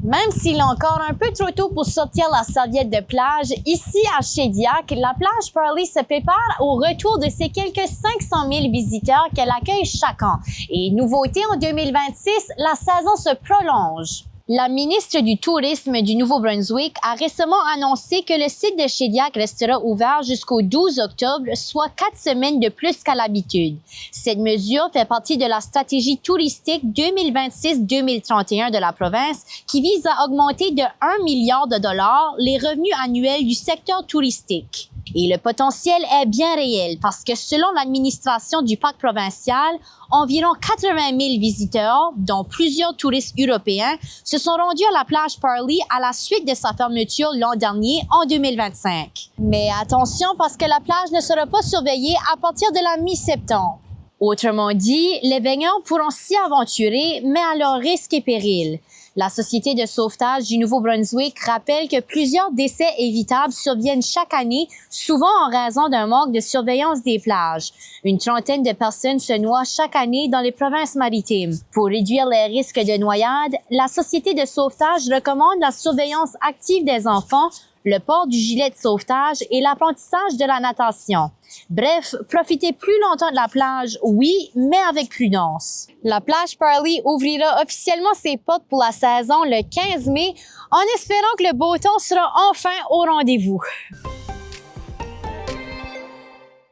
Même s'il est encore un peu trop tôt pour sortir la serviette de plage, ici à Shediac, la plage Parley se prépare au retour de ses quelques 500 000 visiteurs qu'elle accueille chaque an. Et nouveauté en 2026, la saison se prolonge. La ministre du Tourisme du Nouveau-Brunswick a récemment annoncé que le site de Shediac restera ouvert jusqu'au 12 octobre, soit 4 semaines de plus qu'à l'habitude. Cette mesure fait partie de la stratégie touristique 2026-2031 de la province qui vise à augmenter de 1 milliard de dollars les revenus annuels du secteur touristique. Et le potentiel est bien réel parce que selon l'administration du parc provincial, environ 80 000 visiteurs, dont plusieurs touristes européens, se sont rendus à la plage Parley à la suite de sa fermeture l'an dernier en 2025. Mais attention parce que la plage ne sera pas surveillée à partir de la mi-septembre. Autrement dit, les baigneurs pourront s'y aventurer, mais à leur risque et péril. La Société de sauvetage du Nouveau-Brunswick rappelle que plusieurs décès évitables surviennent chaque année, souvent en raison d'un manque de surveillance des plages. Une trentaine de personnes se noient chaque année dans les provinces maritimes. Pour réduire les risques de noyade, la Société de sauvetage recommande la surveillance active des enfants, le port du gilet de sauvetage et l'apprentissage de la natation. Bref, profitez plus longtemps de la plage, oui, mais avec prudence. La plage Parley ouvrira officiellement ses portes pour la saison le 15 mai, en espérant que le beau temps sera enfin au rendez-vous.